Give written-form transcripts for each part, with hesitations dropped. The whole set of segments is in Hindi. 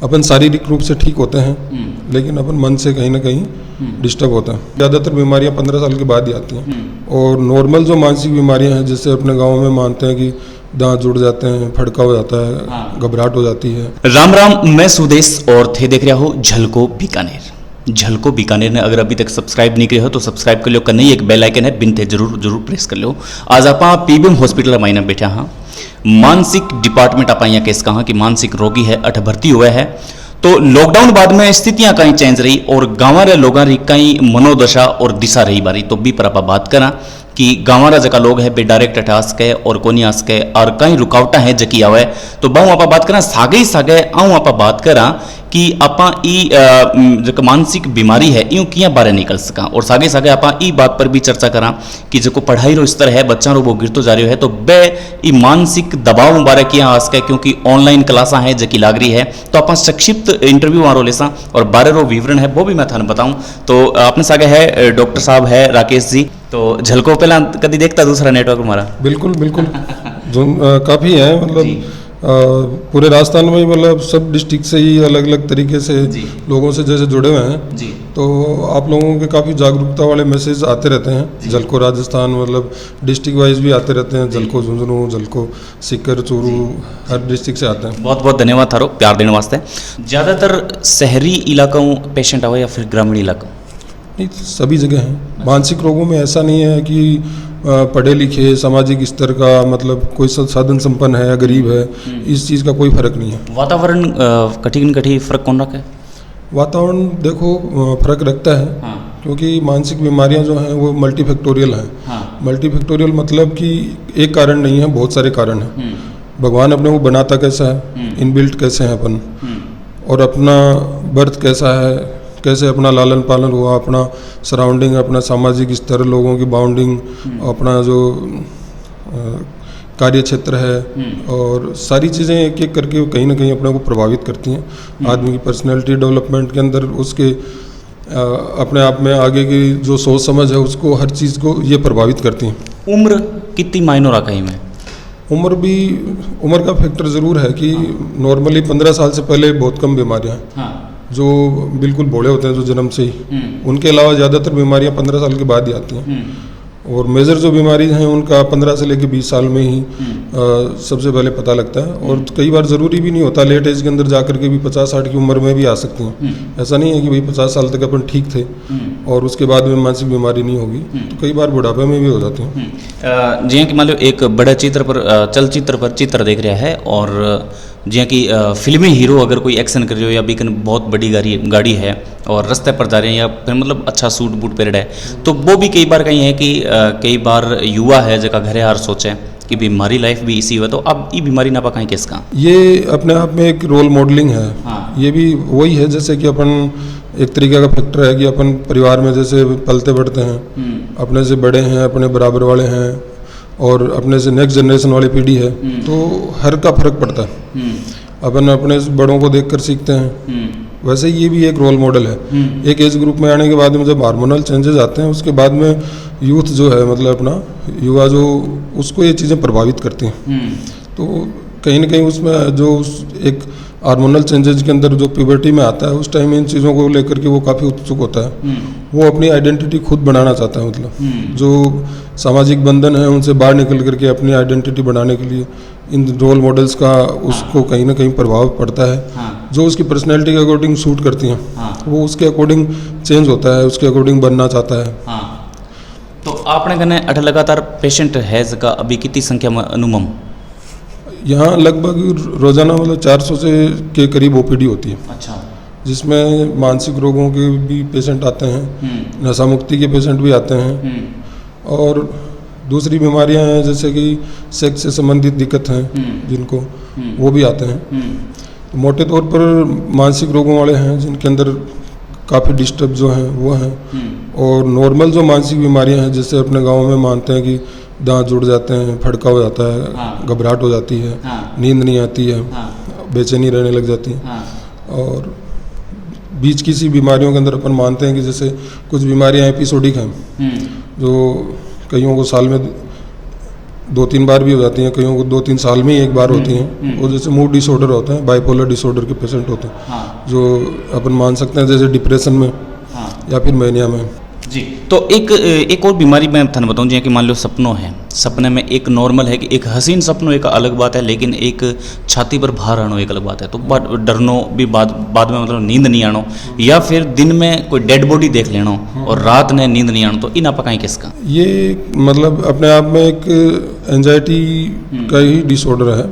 अपन शारीरिक रूप से ठीक होते हैं लेकिन अपन मन से कहीं ना कहीं डिस्टर्ब होता है। ज़्यादातर बीमारियां 15 साल के बाद ही आती हैं। और नॉर्मल जो मानसिक बीमारियां हैं, जैसे अपने गाँव में मानते हैं कि दांत जुड़ जाते हैं, फड़का हो जाता है, घबराहट हो जाती है। राम राम, मैं सुदेश और थे देख रहा हो झलको बीकानेर। झलको बीकानेर ने अगर अभी तक सब्सक्राइब नहीं किया हो तो सब्सक्राइब कर लो, करना ही एक बेल आइकन है, बिन थे जरूर प्रेस कर लो। आज आप पीबीएम हॉस्पिटल मायने बैठा हाँ, मानसिक डिपार्टमेंट आप यहाँ केस कहा कि मानसिक रोगी है अठ भर्ती हुआ है। तो लॉकडाउन बाद में स्थितियां कहीं चेंज रही और गाँव रे लोगों की कहीं मनोदशा और दिशा रही बारी, तो भी पर आप बात करा कि गाँव रा जका लोग है बे डायरेक्ट अठ आ सके और कोनी आ सके और कई रुकावटा है जकी आवे। तो बहु आप बात करा सागे आऊँ आप बात करा कि आपा ई जो मानसिक बीमारी है यूँ किया बारे निकल सका, और सागे आपा ई बात पर भी चर्चा करा कि जो पढ़ाई रो स्तर है बच्चा रो वो गिरतो जा रही है, तो बे ई मानसिक दबाव बारे किया आ सके क्योंकि ऑनलाइन क्लासा है जकी लाग रही है। तो आप संक्षिप्त इंटरव्यू वारो लेसा और बारे रो विवरण है वो भी मैं थाने बताऊं। तो आपने सागे है डॉक्टर साहब है राकेश जी, तो झलको पहला कभी देखता दूसरा नेटवर्क हमारा? बिल्कुल काफ़ी है, मतलब पूरे राजस्थान में मतलब सब डिस्ट्रिक्ट से ही अलग अलग तरीके से लोगों से जैसे जुड़े हुए हैं जी। तो आप लोगों के काफ़ी जागरूकता वाले मैसेज आते रहते हैं। झलको राजस्थान मतलब डिस्ट्रिक्ट वाइज भी आते रहते हैं, झलको झुंझुनू, झलको सीकर, चूरू, हर डिस्ट्रिक्ट से आते हैं। बहुत बहुत धन्यवाद थारो प्यार देने वास्ते। ज़्यादातर शहरी इलाकों पेशेंट आवे या फिर ग्रामीण इलाकों? नहीं, सभी जगह हैं। मानसिक रोगों में ऐसा नहीं है कि पढ़े लिखे सामाजिक स्तर का मतलब कोई साधन संपन्न है या गरीब है, इस चीज़ का कोई फर्क नहीं है। वातावरण कठिन फर्क कौन रखे? वातावरण देखो फर्क रखता है क्योंकि मानसिक बीमारियां जो हैं वो मल्टीफैक्टोरियल हैं। मल्टीफैक्टोरियल मतलब कि एक कारण नहीं है, बहुत सारे कारण हैं। भगवान अपने को बनाता कैसा है, इनबिल्ट कैसे हैं अपन, और अपना बर्थ कैसा है, कैसे अपना लालन पालन हुआ, अपना सराउंडिंग, अपना सामाजिक स्तर, लोगों की बाउंडिंग, अपना जो कार्य क्षेत्र है, और सारी चीज़ें एक एक करके कहीं ना कहीं अपने को प्रभावित करती हैं। आदमी की पर्सनैलिटी डेवलपमेंट के अंदर उसके अपने आप में आगे की जो सोच समझ है उसको, हर चीज़ को ये प्रभावित करती हैं। उम्र कितनी मायने रखा है में? उम्र का फैक्टर ज़रूर है कि नॉर्मली 15 साल से पहले बहुत कम बीमारियाँ हैं जो बिल्कुल बूढ़े होते हैं जो जन्म से ही, उनके अलावा ज़्यादातर बीमारियां 15 साल के बाद ही आती हैं। और मेजर जो बीमारी हैं उनका 15 से लेकर 20 साल में ही सबसे पहले पता लगता है। और कई बार ज़रूरी भी नहीं होता, लेट एज के अंदर जाकर के भी 50-60 की उम्र में भी आ सकती हैं। ऐसा नहीं है कि भाई 50 साल तक अपन ठीक थे और उसके बाद में मानसिक बीमारी नहीं होगी, तो कई बार बुढ़ापे में भी हो जाती हैं। जी कि मान लो एक बड़े चित्र पर चलचित्र पर चित्र देख रहा है और जियाँ कि फिल्मी हीरो अगर कोई एक्शन कर रहे हो या बीकन बहुत बड़ी गाड़ी है और रास्ते पर जा रहे हैं या फिर मतलब अच्छा सूट बूट पहन है, तो वो भी कई बार कहीं है कि कई बार युवा है जगह घरे हार सोचे कि बीमारी लाइफ भी इसी हुआ, तो अब ये बीमारी ना पाएं किसका? ये अपने आप में एक रोल मॉडलिंग है। ये भी वही है जैसे कि अपन एक तरीके का फैक्टर है कि अपन परिवार में जैसे पलते बढ़ते हैं, अपने से बड़े हैं, अपने बराबर वाले हैं और अपने से नेक्स्ट जनरेशन वाली पीढ़ी है, तो हर का फर्क पड़ता है। अपन अपने बड़ों को देखकर सीखते हैं, वैसे ये भी एक रोल मॉडल है। एक एज ग्रुप में आने के बाद में जब हार्मोनल चेंजेस आते हैं उसके बाद में यूथ जो है मतलब अपना युवा जो, उसको ये चीज़ें प्रभावित करती हैं। तो कहीं ना कहीं उसमें जो एक हार्मोनल चेंजेस के अंदर जो प्यूबर्टी में आता है उस टाइम इन चीज़ों को लेकर के वो काफ़ी उत्सुक होता है। वो अपनी आइडेंटिटी खुद बनाना चाहता है, मतलब जो सामाजिक बंधन है उनसे बाहर निकल करके अपनी आइडेंटिटी बनाने के लिए इन रोल मॉडल्स का उसको कहीं ना कहीं प्रभाव पड़ता है। जो उसकी पर्सनैलिटी के अकॉर्डिंग सूट करती हैं वो उसके अकॉर्डिंग चेंज होता है, उसके अकॉर्डिंग बनना चाहता है। तो आपने कहने अठ लगातार पेशेंट है जगह अभी कितनी संख्या में अनुमम? यहाँ लगभग रोजाना मतलब 400 से के करीब ओपीडी होती है। अच्छा। जिसमें मानसिक रोगों के भी पेशेंट आते हैं, नशा मुक्ति के पेशेंट भी आते हैं, और दूसरी बीमारियां हैं जैसे कि सेक्स से संबंधित दिक्कत हैं जिनको, वो भी आते हैं। तो मोटे तौर पर मानसिक रोगों वाले हैं जिनके अंदर काफ़ी डिस्टर्ब जो हैं वो हैं। और नॉर्मल जो मानसिक बीमारियां हैं जैसे अपने गाँव में मानते हैं कि दांत जुड़ जाते हैं, फड़का हो जाता है, घबराहट हो जाती है, नींद नहीं आती है, बेचैनी रहने लग जाती है। और बीच की सी बीमारियों के अंदर अपन मानते हैं कि जैसे कुछ बीमारियां एपिसोडिक हैं जो कईयों को साल में 2-3 बार भी हो जाती हैं, कईयों को 2-3 साल में ही एक बार होती हैं। वो जैसे मूड डिसऑर्डर होते हैं, बाइपोलर डिसऑर्डर के पेशेंट होते हैं, हाँ। जो अपन मान सकते हैं जैसे डिप्रेशन में हाँ। या फिर मैनिया में। जी, तो एक और बीमारी मैं थाने बताऊं, जैसे कि मान लो सपनों है, सपने में एक नॉर्मल है कि एक हसीन सपनों एक अलग बात है, लेकिन एक छाती पर भार आनो एक अलग बात है। तो डरनो भी बाद में मतलब नींद नहीं आनो, या फिर दिन में कोई डेड बॉडी देख लेनो और रात ने नींद नहीं आनो, तो इन आप कहीं किसका? ये मतलब अपने आप में एक एंजाइटी का ही डिसऑर्डर है।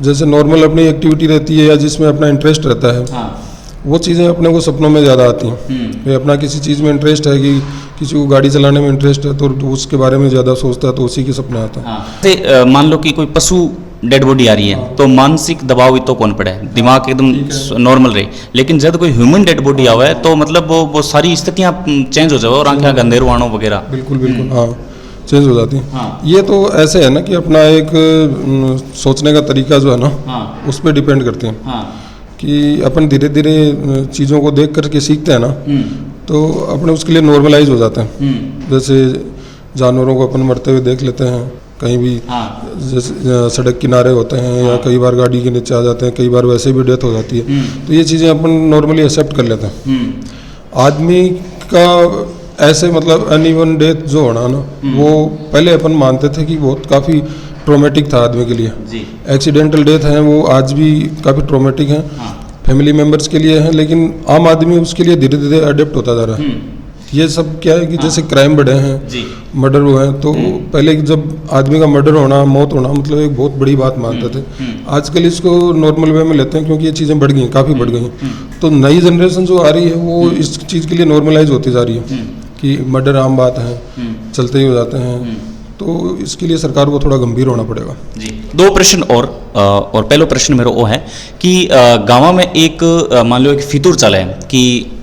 जैसे नॉर्मल अपनी एक्टिविटी रहती है या जिसमें अपना इंटरेस्ट रहता है, हाँ। वो चीज़ें अपने को सपनों में ज़्यादा आती हैं। अपना किसी चीज़ में इंटरेस्ट है, कि किसी को गाड़ी चलाने में इंटरेस्ट है, तो उसके बारे में ज़्यादा सोचता है, तो उसी के सपने आता है। हाँ। मान लो कि कोई पशु डेड बॉडी आ रही है, तो मानसिक दबाव तो कौन पड़े, दिमाग एकदम नॉर्मल रहे, लेकिन जब कोई ह्यूमन डेड बॉडी आवा है तो मतलब वो सारी स्थितियाँ चेंज हो जाए और आंखें अंधेरो आनो वगैरह। बिल्कुल बिल्कुल, हाँ, चेंज हो जाती है। हाँ। ये तो ऐसे है ना कि अपना एक सोचने का तरीका जो है ना, हाँ। उस पर डिपेंड करते हैं। हाँ। कि अपन धीरे धीरे चीज़ों को देख करके सीखते हैं ना, तो अपने उसके लिए नॉर्मलाइज हो जाते हैं। जैसे जानवरों को अपन मरते हुए देख लेते हैं कहीं भी, हाँ। जैसे सड़क किनारे होते हैं, या कई बार गाड़ी के नीचे आ जाते हैं, कई बार वैसे भी डेथ हो जाती है। तो ये चीज़ें अपन नॉर्मली एक्सेप्ट कर लेते हैं। आदमी का ऐसे मतलब अनइवन डेथ जो होना ना, वो पहले अपन मानते थे कि बहुत काफ़ी ट्रोमेटिक था आदमी के लिए। जी। एक्सीडेंटल डेथ है वो आज भी काफ़ी ट्रोमेटिक हैं। हाँ। फैमिली मेंबर्स के लिए है, लेकिन आम आदमी उसके लिए धीरे धीरे अडेप्ट होता जा रहा है। ये सब क्या है कि जैसे क्राइम बढ़े हैं, मर्डर हुए हैं, तो पहले जब आदमी का मर्डर होना, मौत होना मतलब एक बहुत बड़ी बात मानते थे। आजकल इसको नॉर्मल वे में लेते हैं, क्योंकि ये चीज़ें बढ़ गई हैं, काफ़ी बढ़ गई हैं। तो नई जनरेशन जो आ रही है वो इस चीज़ के लिए नॉर्मलाइज होती जा रही है कि मर्डर आम बात है, चलते ही हो जाते हैं। तो इसके लिए सरकार को थोड़ा गंभीर होना पड़ेगा। जी। 2 प्रश्न और पहलो प्रश्न मेरा वो है कि गाँव में एक मान लो एक फितूर चला है कि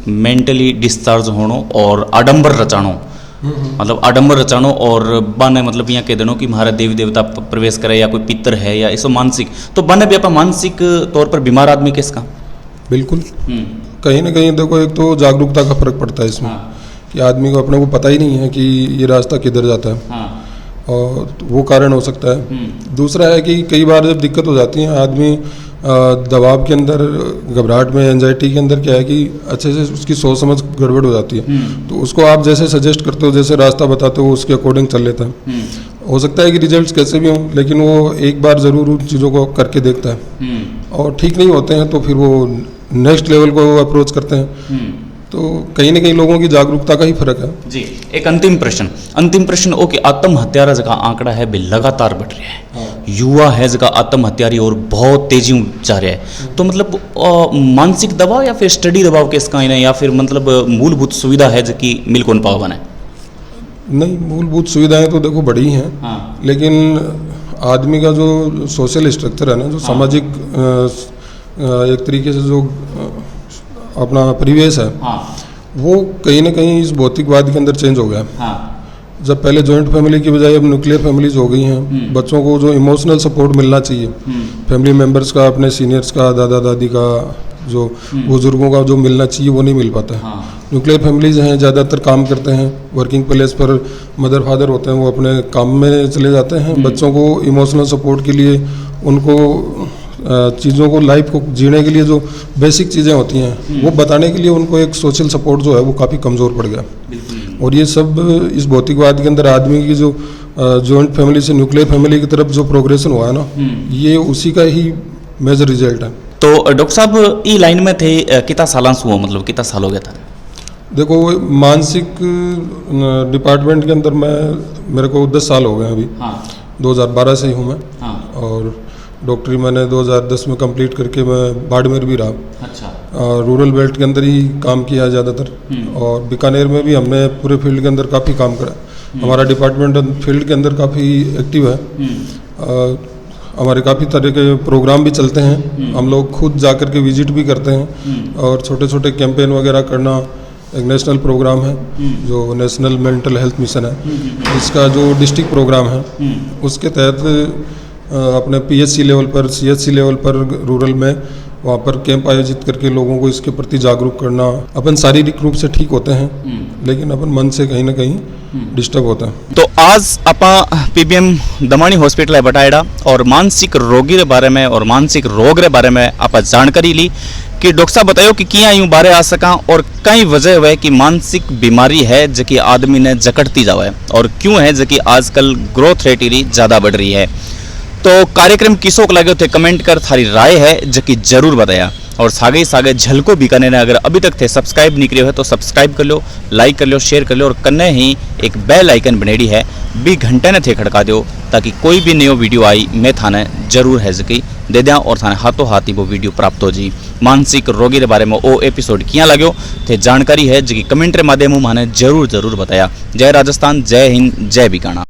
मेंटली डिस्चार्ज होनो और आडंबर रचानो, मतलब आडंबर रचानो और बाने मतलब यहाँ कह देनो कि हमारा देवी देवता प्रवेश करे या कोई पितर है या ऐसा मानसिक, तो बाने भी आप मानसिक तौर पर बीमार आदमी किसका? बिल्कुल, कहीं ना कहीं देखो, एक तो जागरूकता का फर्क पड़ता है इसमें। हाँ। कि आदमी को अपने को पता ही नहीं है कि ये रास्ता किधर जाता है। हाँ। और वो कारण हो सकता है। दूसरा है कि कई बार जब दिक्कत हो जाती है, आदमी दबाव के अंदर, घबराहट में, एंजाइटी के अंदर क्या है कि अच्छे से उसकी सोच समझ गड़बड़ हो जाती है। तो उसको आप जैसे सजेस्ट करते हो, जैसे रास्ता बताते हो, उसके अकॉर्डिंग चल लेता है। हो सकता है कि रिजल्ट्स कैसे भी हों, लेकिन वो एक बार ज़रूर उन चीज़ों को करके देखता है, और ठीक नहीं होते हैं तो फिर वो नेक्स्ट लेवल को अप्रोच करते हैं। तो कहीं ना कहीं लोगों की जागरूकता का ही फर्क है। जी। एक अंतिम प्रश्न ओके, आत्महत्यारा जगह आंकड़ा है भी लगातार बढ़ रहा है। हाँ। युवा है जगह आत्महत्यारी और बहुत तेजी जा रहा है। तो मतलब मानसिक दबाव या फिर स्टडी दबाव के इसका या फिर मतलब मूलभूत सुविधा है जो कि मिल कौन पावा बना? नहीं, मूलभूत सुविधाएं तो देखो बड़ी हैं। हाँ। लेकिन आदमी का जो सोशल स्ट्रक्चर है ना, जो सामाजिक एक तरीके से जो अपना परिवेश है, हाँ, वो कहीं ना कहीं इस भौतिकवाद के अंदर चेंज हो गया। हाँ। जब पहले जॉइंट फैमिली की बजाय अब न्यूक्लियर फैमिलीज हो गई हैं, बच्चों को जो इमोशनल सपोर्ट मिलना चाहिए फैमिली मेंबर्स का, अपने सीनियर्स का, दादा दादी का, जो बुजुर्गों का जो मिलना चाहिए वो नहीं मिल पाता है। हाँ। न्यूक्लियर फैमिलीज हैं, ज़्यादातर काम करते हैं, वर्किंग प्लेस पर मदर फादर होते हैं, वो अपने काम में चले जाते हैं। बच्चों को इमोशनल सपोर्ट के लिए, उनको चीज़ों को, लाइफ को जीने के लिए जो बेसिक चीज़ें होती हैं वो बताने के लिए उनको एक सोशल सपोर्ट जो है वो काफ़ी कमज़ोर पड़ गया। और ये सब इस भौतिकवाद के अंदर आदमी की जो जॉइंट फैमिली से न्यूक्लियर फैमिली की तरफ जो प्रोग्रेशन हुआ है ना, ये उसी का ही मेजर रिजल्ट है। तो डॉक्टर साहब ई लाइन में थे कितना सालांस हुआ, मतलब कितना साल हो गया था? देखो, मानसिक डिपार्टमेंट के अंदर मेरे को 10 साल हो गए अभी। हाँ। 2012 से ही हूँ मैं। हाँ। और डॉक्टरी मैंने 2010 में कंप्लीट करके मैं बाड़मेर भी रहा। अच्छा। रूरल बेल्ट के अंदर ही काम किया ज़्यादातर, और बीकानेर में भी हमने पूरे फील्ड के अंदर काफ़ी काम करा। हमारा डिपार्टमेंट फील्ड के अंदर काफ़ी एक्टिव है। हमारे काफ़ी तरह के प्रोग्राम भी चलते हैं, हम लोग खुद जा कर के विजिट भी करते हैं, और छोटे छोटे कैंपेन वगैरह करना। एक नेशनल प्रोग्राम है जो नेशनल मेंटल हेल्थ मिशन है, जिसका जो डिस्ट्रिक्ट प्रोग्राम है उसके तहत अपने PHC लेवल पर, CHC लेवल पर रूरल में वहाँ पर कैंप आयोजित करके लोगों को इसके प्रति जागरूक करना। अपन शारीरिक रूप से ठीक होते हैं लेकिन अपन मन से कहीं ना कहीं डिस्टर्ब होता है। तो आज आपा पीबीएम दमाणी हॉस्पिटल है बटायड़ा और मानसिक रोगी रे बारे में और मानसिक रोग रे बारे में आप जानकारी ली कि डॉक्टर साहब बताओ कि किया यूं बारे आ सका और कई वजह है कि मानसिक बीमारी है जबकि आदमी ने जकड़ती जावे और क्यों है जबकि आजकल ग्रोथ रेट ही ज़्यादा बढ़ रही है। तो कार्यक्रम किसों को लगे थे कमेंट कर थारी राय है जबकि जरूर बताया और सागे सागे झलको बीकानेर ने अगर अभी तक थे सब्सक्राइब नहीं करे हो तो सब्सक्राइब कर लो, लाइक कर लो, शेयर कर लो और कन्ने ही एक बेल आइकन बनेड़ी है भी घंटे ने थे खड़का दो ताकि कोई भी नयो वीडियो आई मैं थाने जरूर है जकी दे दिया और थाने हाथों हाथ ही वो वीडियो प्राप्त हो जी। मानसिक रोगी के बारे में वो एपिसोड किया लग्यो थे जानकारी है जकी कमेंट रे माध्यम माने जरूर बताया। जय राजस्थान, जय हिंद, जय बीकाना।